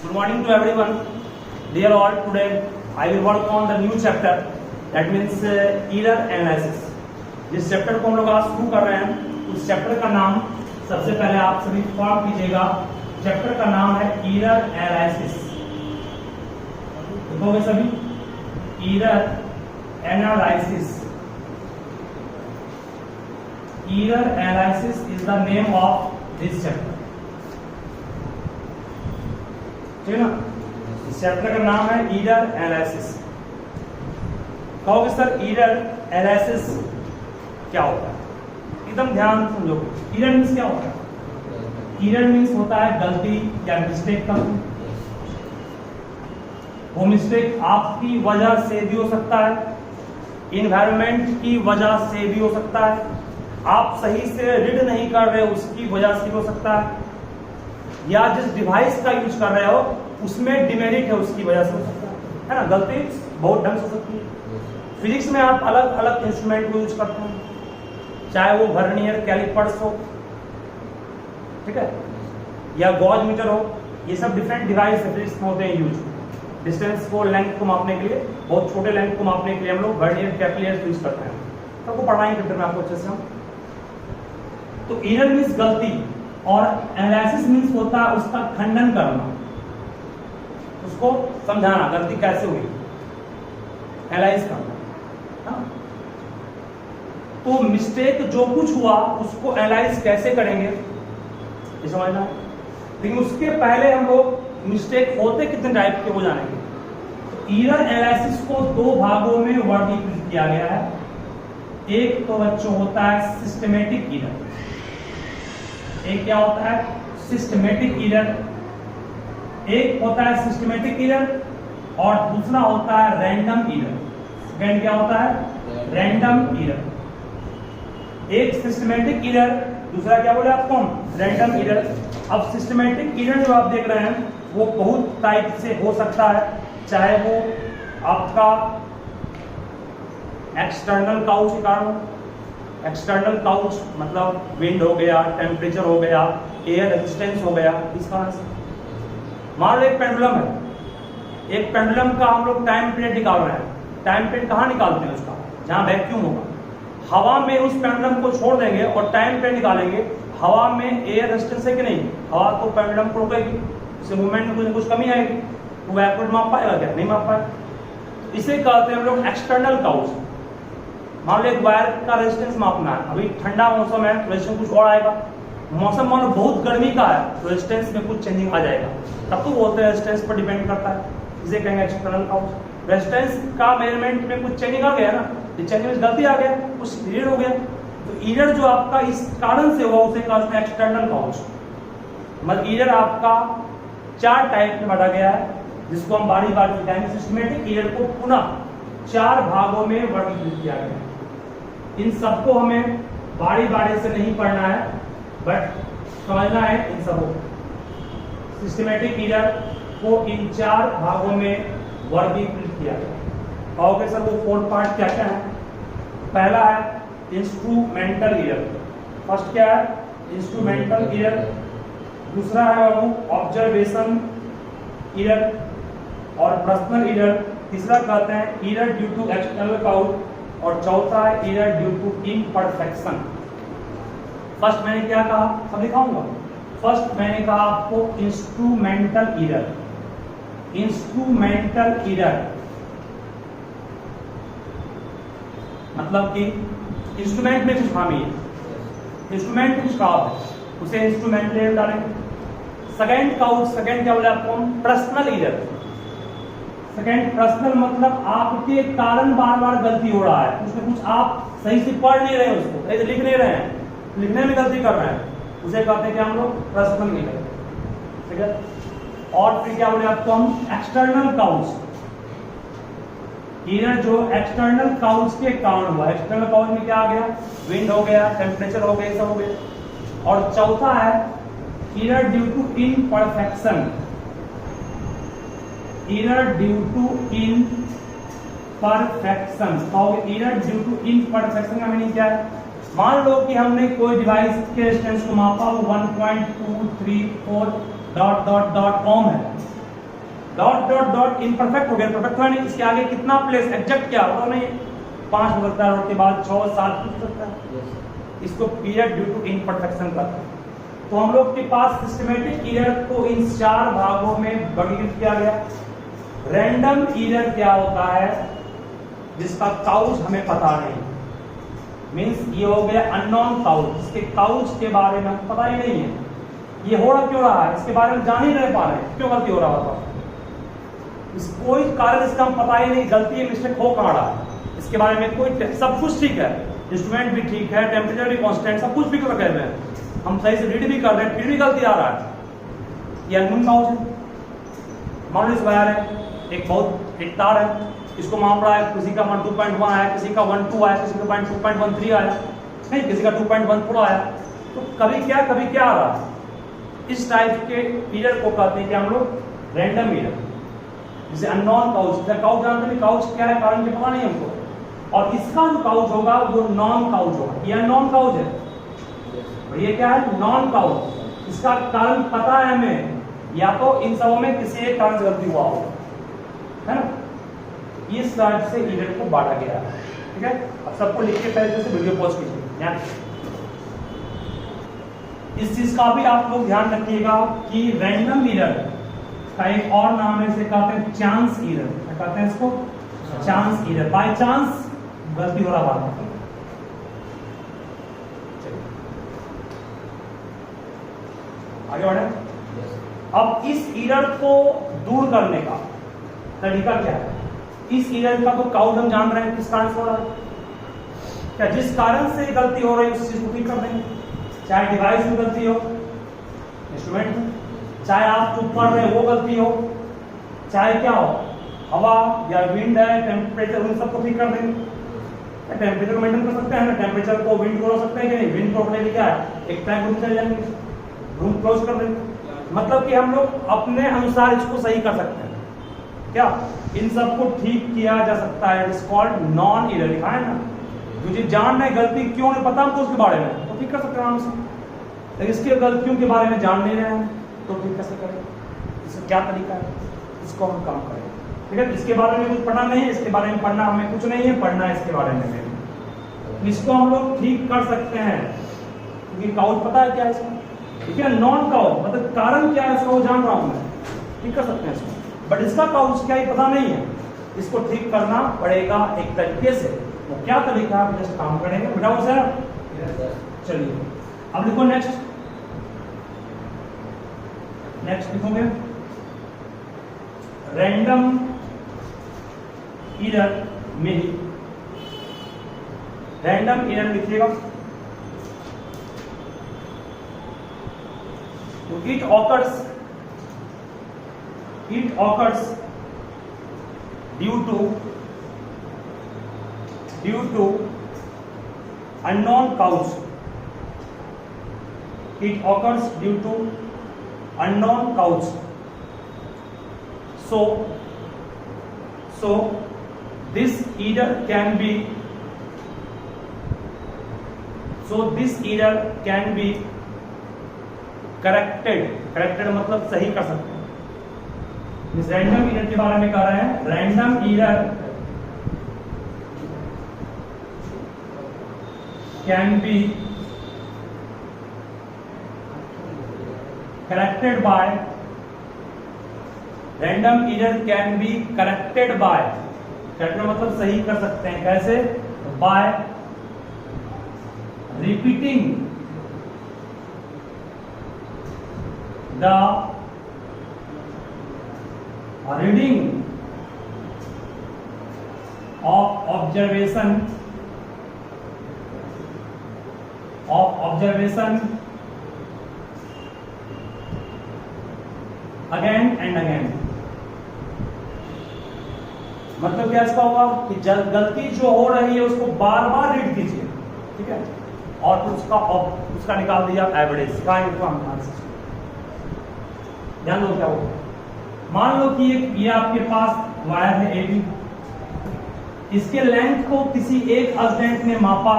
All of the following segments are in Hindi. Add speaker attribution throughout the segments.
Speaker 1: Good morning to everyone. Dear all, today I will work on the new chapter, that means error analysis. जिस चैप्टर को हम लोग आज शुरू कर रहे हैं उस चैप्टर का नाम सबसे पहले आप सभी फॉर्म कीजिएगा। चैप्टर का नाम है एरर एनालिसिस। देखोगे सभी, error analysis. Error analysis is the name of this chapter. ठीक है ना, इस चैप्टर का नाम है एरर एनालिसिस। कहोगे सर एरर एनालिसिस क्या होता है? एकदम ध्यान समझो। एरर मीन्स क्या होता है? एरर मीन्स होता है गलती या मिस्टेक करना। वो मिस्टेक आपकी वजह से भी हो सकता है, इन्वायरमेंट की वजह से भी हो सकता है, आप सही से रीड नहीं कर रहे हो उसकी वजह से भी हो सकता है, या जिस डिवाइस का यूज कर रहे हो उसमें डिमेरिट है उसकी वजह से हो सकता है ना। गलती बहुत ढंग से हो सकती है। फिजिक्स में आप अलग अलग इंस्ट्रूमेंट को यूज करते हैं, चाहे वो वर्नियर कैलिपर्स हो, ठीक है, या गॉज मीटर हो। ये सब डिफरेंट डिवाइस फिजिक्स में होते हैं यूज। डिस्टेंस को, लेंथ को मापने के लिए, बहुत छोटे लेंथ को मापने के लिए हम लोग वर्नियर कैपिलर्स यूज करते हैं। सबको पढ़ाएंगे फिर मैं आपको अच्छे से। तो एरर मीन्स गलती और एनालिसिस मीन्स होता है उसका खंडन करना, उसको समझाना गलती कैसे हुई, एनालाइज करना। हाँ? तो मिस्टेक जो कुछ हुआ उसको एनालाइज कैसे करेंगे ये समझना है। लेकिन उसके पहले हम लोग मिस्टेक होते कितने टाइप के वो जानेंगे। तो एरर एनालिसिस को दो भागों में वर्गीकृत किया गया है। एक तो बच्चों होता है सिस्टमेटिक एरर। एक क्या होता है? Systematic error. एक होता है सिस्टमेटिक एरर और दूसरा होता है रैंडम एरर। सेकंड क्या होता है? Random error. एक सिस्टमेटिक एरर, दूसरा क्या बोले आपको? Random error. अब सिस्टमेटिक एरर जो आप देख रहे हैं वो बहुत टाइप से हो सकता है, चाहे वो आपका एक्सटर्नल काउच के कारण। एक्सटर्नल काउच मतलब विंड हो गया, टेम्परेचर हो गया, एयर रेजिस्टेंस हो गया, इस कारण से। मान लो एक पेंडुलम है, एक पेंडुलम का हम लोग टाइम पीरियड निकाल रहे हैं। टाइम पीरियड कहाँ निकालते हैं उसका? जहाँ वैक्यूम होगा। हवा में उस पेंडुलम को छोड़ देंगे और टाइम पीरियड निकालेंगे। हवा में एयर रेजिस्टेंस है कि नहीं? हवा तो पेंडुलम को रोकेगी, उससे मूवमेंट में कुछ न कुछ कमी आएगी। वो वैक्यूम माप पाएगा क्या? नहीं माप पाएगा। इसे कहते हैं हम लोग एक्सटर्नल काउच। मान लो एक वायर का रेजिस्टेंस मापना है, अभी ठंडा मौसम है, रेजिस्टेंस कुछ और आएगा। मौसम मान लो बहुत गर्मी का है, तो रेजिस्टेंस में कुछ चेंजिंग आ जाएगा। तब तो बोलते हैं रेजिस्टेंस पर डिपेंड करता है, इसे कहेंगे एक्सटर्नल काउच। रेजिस्टेंस का मेजरमेंट में कुछ चेंजिंग आ गया ना, चेंजिंग में गलती आ गया, कुछ एरर हो गया। तो एरर जो आपका इस कारण से हुआ उसे कहते हैं एक्सटर्नल काउच। मतलब एरर आपका 4 टाइप में बांटा गया है, जिसको हम बारी बारी बताएंगे। सिस्टमेटिक एरर को पुनः 4 भागों में वर्गीकृत किया गया है। इन सबको हमें बारी बारी से नहीं पढ़ना है, बट समझना है इन सबको। सिस्टमेटिक एरर को इन 4 भागों में वर्गीकृत किया गया। कहोगे सर वो 4 पार्ट क्या क्या है? पहला है इंस्ट्रूमेंटल एरर। फर्स्ट क्या है? Instrumental error. दूसरा है बाबू ऑब्जर्वेशन एरर और पर्सनल एरर। तीसरा कहते हैं error due to external cause और चौथा है error due to imperfection. First मैंने क्या कहा, सब दिखाऊंगा। फर्स्ट मैंने कहा आपको इंस्ट्रूमेंटल एरर। इंस्ट्रूमेंटल एरर मतलब कि इंस्ट्रूमेंट में कुछ खामी है, इंस्ट्रूमेंट कुछ खराब है, उसे इंस्ट्रूमेंटल एरर डालेंगे। सेकंड काउच, सेकंड क्या बोले आपको? Personal error. सेकंड पर्सनल मतलब आपके कारण बार बार गलती हो रहा है, कुछ न कुछ आप सही से पढ़ नहीं रहे हैं, उसको सही से लिख नहीं रहे हैं, लिखने में गलती कर रहे हैं, उसे कहते हैं क्या हम लोग? Personal error. ठीक है। और फिर क्या बोले आपको हम? External couch. एरर जो एक्सटर्नल काउच के कारण हुआ। एक्सटर्नल काउच में क्या आ गया? विंड हो गया, टेम्परेचर हो गया, सब हो गया। और चौथा है error due to imperfection. Error due to imperfection. Error due to imperfection का मीनिंग क्या है? मान लो कि हमने कोई डिवाइस के रेजिस्टेंस को मापा, वो 1.234 ... ओम है। डॉट डॉट डॉट इनपरफेक्ट हो गया, परफेक्ट हुआ नहीं, इसके आगे कितना प्लेस एग्जैक्ट क्या होता नहीं, 5 हो सकता है, और उसके बाद 6 7 हो सकता है। इसको पीरियड ड्यू टू इनपरफेक्शन कहते हैं। तो हम लोग के पास सिस्टमेटिक एरर को इन 4 भागों में वर्गीकृत किया गया। रैंडम एरर क्या होता है, जिसका काउज हमें पता नहीं, मींस ये हो गया अननोन काउज, इसके काउज के बारे में हमें पता ही नहीं है, ये हो रहा क्यों रहा है, इसके बारे में जान ही नहीं पा रहे हैं, क्यों गलती हो रहा होता, इस कोई कारण इसका हम पता ही नहीं, गलती है मिस्टेक हो कहाँ रहा है, इसके बारे में कोई, सब कुछ ठीक है, इंस्ट्रूमेंट भी ठीक है, टेम्परेचर भी कांस्टेंट, सब कुछ भी कर रहे हैं, हम सही से रीड भी कर रहे हैं, फिर भी गलती आ रहा है, ये अननोन काउज है। मान लो इस वायर है, एक तार है, इसको माप रहा है, किसी का 2.1 आया, किसी का 1.2 आया, किसी का 2.13 आया, नहीं किसी का 2.14 आया, तो कभी क्या आ रहा है, इस टाइप के एरर को कहते हैं कि हम लोग रैंडम एरर, जिसे अननोन काउज, काउज जानते हैं, काउज क्या है, कारण के पता नहीं हमको, और इसका जो काउज होगा वो नॉन काउज होगा, ये नॉन काउज है और ये क्या है, नॉन काउज, इसका कारण पता है हमें, या तो इन सबों में किसी एक कारण से गलती हुआ हो, है ना, इस तरह से एरर को बांटा गया है, ठीक है। अब सबको लिख के पहले से वीडियो पॉज कीजिए, इस चीज का भी आप लोग ध्यान रखिएगा कि रैंडम एरर का एक और नाम है, इसे कहते हैं चांस एरर, क्या कहते हैं इसको, चांस एरर, बाय चांस गलती हो रहा बात। आगे बढ़े। अब इस एरर को दूर करने का तरीका क्या है, इस एरर का तो काउज हम जान रहे हैं किस कारण से हो रहा है, क्या जिस कारण से गलती हो रही है उस चीज को ठीक कर देंगे, चाहे डिवाइस में गलती हो, इंस्ट्रूमेंट में, चाहे आप जो पढ़ रहे हो वो गलती हो, चाहे क्या हो, हवा या विंड है, टेम्परेचर, उन सबको ठीक कर देंगे। टेम्परेचर को मेंटेन कर सकते हैं ना, टेम्परेचर को विंड को रोक सकते हैं कि नहीं, विंड को रोकने के लिए क्या है, एक ट्रैक रूम चले जाएंगे, रूम क्लोज कर देंगे, मतलब कि हम लोग अपने अनुसार इसको सही कर सकते हैं, क्या इन सबको ठीक किया जा सकता है, it is called non error, लिखा है ना, मुझे जान नहीं गलती क्यों नहीं पता हमको उसके बारे में, तो ठीक कर सकते हैं आराम से, लेकिन इसके गलतियों के बारे में जान नहीं रहे हैं तो ठीक कैसे करें, इसका क्या तरीका है, इसको हम काम करें, ठीक है। इसके बारे में कुछ पढ़ना नहीं है, इसके बारे में पढ़ना हमें कुछ नहीं है, पढ़ना है इसके बारे में, इसको हम लोग ठीक कर सकते हैं, क्योंकि काउज पता है क्या है इसका, ठीक है, नॉन काउज मतलब कारण क्या है इसका वो जान रहा हूं मैं, ठीक कर सकते हैं इसको, बट इसका काउज क्या है पता नहीं है, इसको ठीक करना पड़ेगा एक तरीके से, वो क्या तरीका आप जस्ट काम करेंगे, बताओ सर। चलिए अब लिखो नेक्स्ट लिखोगे रैंडम एरर में ही, रैंडम एरर लिखिएगा, तो it occurs due to unknown cause, it occurs due to unknown cause, so this error can be corrected मतलब सही कर सकते हैं, इस रैंडम एरर के बारे में कह रहे हैं, random error can be corrected by, random error can be corrected by, corrected मतलब सही कर सकते हैं, कैसे, by repeating the reading of observation again and again, मतलब क्या इसका होगा कि गलती जो हो रही है उसको बार बार रीड कीजिए, ठीक है, और उसका निकाल दिया एवरेज, ध्यान दो क्या होगा, मान लो कि ये आपके पास वायर है AB, इसके लेंथ को किसी एक असिस्टेंट ने मापा,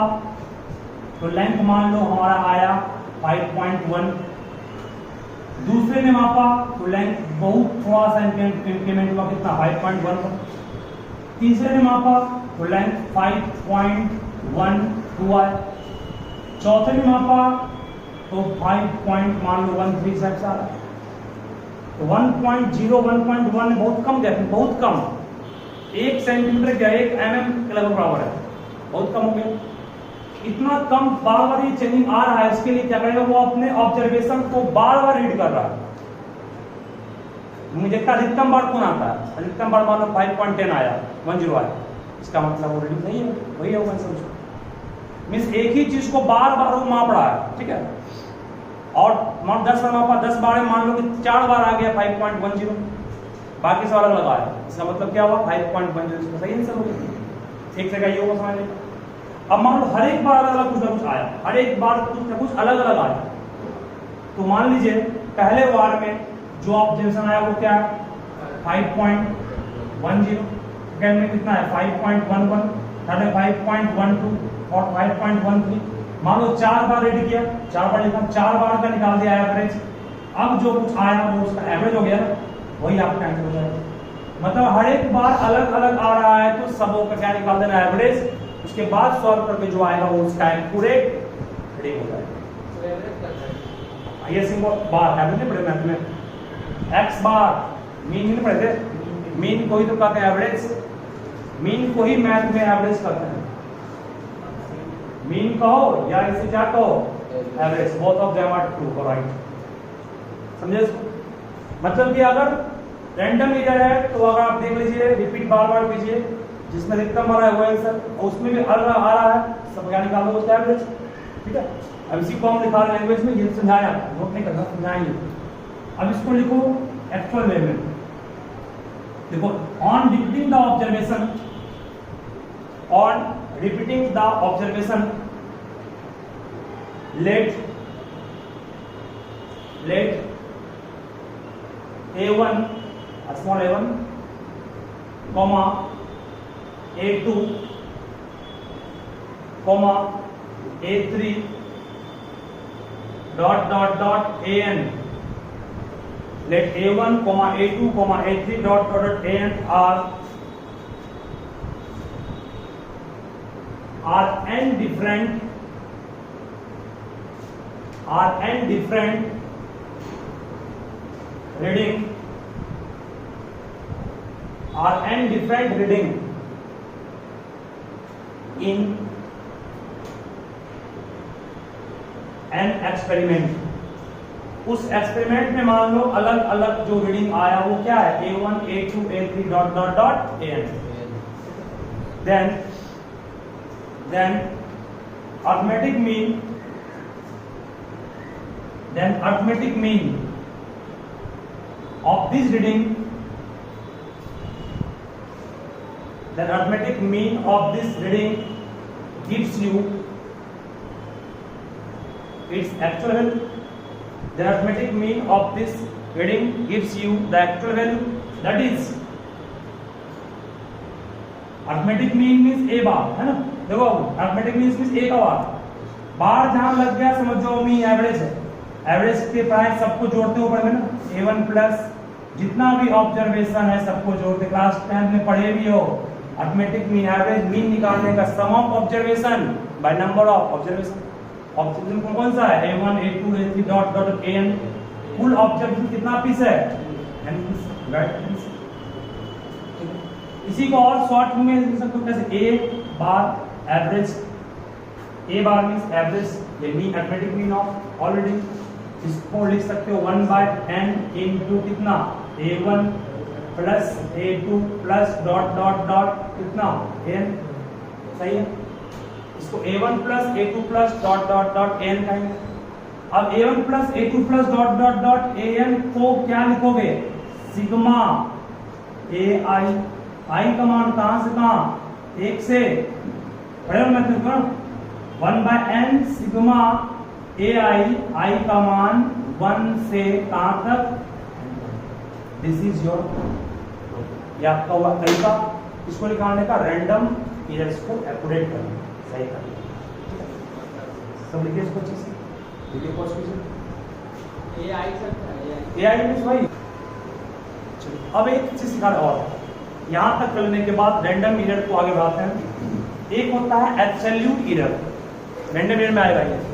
Speaker 1: तो लेंथ मान लो हमारा आया 5.1, दूसरे ने मापा तो लेंथ बहुत थोड़ा सा इंक्रीमेंट हुआ, कितना 5.1। तीसरे ने मापा तो लेंथ 5.1 हुआ है। चौथे ने मापा तो 5.13 से आ रहा है। तो 1.0 1.1 बहुत कम गैप, बहुत कम, 1 सेंटीमीटर क्या 1 mm के लगभग बराबर है, बहुत कम हो गया। इतना कम बार बार ये चेंजिंग आ रहा है, इसके लिए क्या करेगा, वो अपने ऑब्जर्वेशन को बार बार रीड कर रहा है। मुझे देखता अधिकतम बार कौन आता है, अधिकतम बार मान लो 5.10 आया, 10 आया, इसका मतलब वो रीडिंग नहीं है, वही होगा समझो। मीन्स एक ही चीज को बार बार वो माप रहा है, ठीक है। और मान 10 बार मापा, 10 बार मान लो कि 4 बार आ गया 5.10, बाकी सब अलग लगा है, इसका मतलब क्या हुआ 5.10, इसका सही आंसर हो गया। एक जगह ये होगा समझ लीजिए। अब मान लो हर एक बार अलग अलग कुछ ना कुछ आया, हर एक बार कुछ ना कुछ अलग अलग आया, तो मान लीजिए पहले बार में जो ऑब्जर्वेशन आया वो क्या है 5.10, सेकंड में कितना है 5.11, थर्ड में 5.12 और 5.13। मान लो 4 बार रीड किया, 4 बार लिखा, 4 बार का निकाल दिया एवरेज। अब जो कुछ आया वो उसका एवरेज हो गया ना, वही आपका आंसर हो जाएगा। मतलब हर एक बार अलग अलग आ रहा है तो सबों का क्या निकाल देना एवरेज, उसके बाद सॉल्व करके जो आएगा वो उसका एक्यूरेट रीडिंग हो जाएगा। ये सिंबल बार एवरेज नहीं पढ़े मैथ में, एक्स बार मीन नहीं पढ़े थे, मीन को ही तो कहते हैं एवरेज, मीन को ही मैथ में एवरेज कहते हैं। मीन कहो या इसे क्या कहो average, both of them are true और राइट, समझे इसको। मतलब कि अगर रैंडम लीडर है तो अगर आप देख लीजिए, रिपीट बार बार कीजिए, जिसमें अधिकतम आ रहा है वो आंसर, और उसमें भी अलग आ रहा है, सब क्या निकालो उसका एवरेज, ठीक है। अब इसी को हम लिखा रहे लैंग्वेज में, ये समझाया, नोट नहीं करना, समझाएंगे। अब इसको लिखो एक्चुअल वे में, देखो on repeating the observation, on repeating the observation, let A1 small a1 comma A2 comma A3 dot dot dot AN, let A1 comma A2 comma A3 dot dot dot AN are n different reading, in an experiment। उस एक्सपेरिमेंट में मान लो अलग अलग जो रीडिंग आया वो क्या है A1 A2 A3 dot dot dot AN। then arithmetic mean of this reading gives you its actual value। The arithmetic mean of this reading gives you the actual value, that is arithmetic mean means a बार, है ना। देखो arithmetic means a का बार जहां लग गया समझो मीन एवरेज है, एवरेज के प्राइस सबको जोड़ते ऊपर में ना, A1 प्लस जितना भी ऑब्जर्वेशन है सबको जोड़ते, क्लास 10 में पढ़े भी हो। arithmetic mean एवरेज मीन निकालने का sum of observation by number of observation. Observation कौन सा है A1 A2 A3 dot dot AN, कुल ऑब्जर्वेशन कितना पीस है n पीस, राइट। इसी को और शॉर्ट में लिख सकते हो कैसे, A bar average, A bar means average, ये mean arithmetic mean of already. इसको लिख सकते हो 1/n इनटू कितना A1 plus A2 plus dot dot dot कितना n, सही है। इसको A1 plus A2 plus dot dot dot AN कहेंगे। अब A1 plus A2 plus dot dot dot AN को क्या लिखोगे, सिग्मा AI, आई का मान कहां से कहां, 1 से, पढ़े हो मैथ में 1/n सिग्मा AI, आई का मान 1 से कहां तक, दिस इज योर, ये आपका हुआ तरीका इसको निकालने का, रैंडम एरर्स को एक्यूरेट करना, सही करना। सब लिखिए इसको अच्छे से, लिखिए कोर्स कीजिए। AI AI मीन्स वही। अब एक चीज सिखा रहा और यहां तक करने के बाद रैंडम एरर को आगे बढ़ाते हैं। एक होता है एब्सोल्यूट एरर, रैंडम एरर में आएगा ये।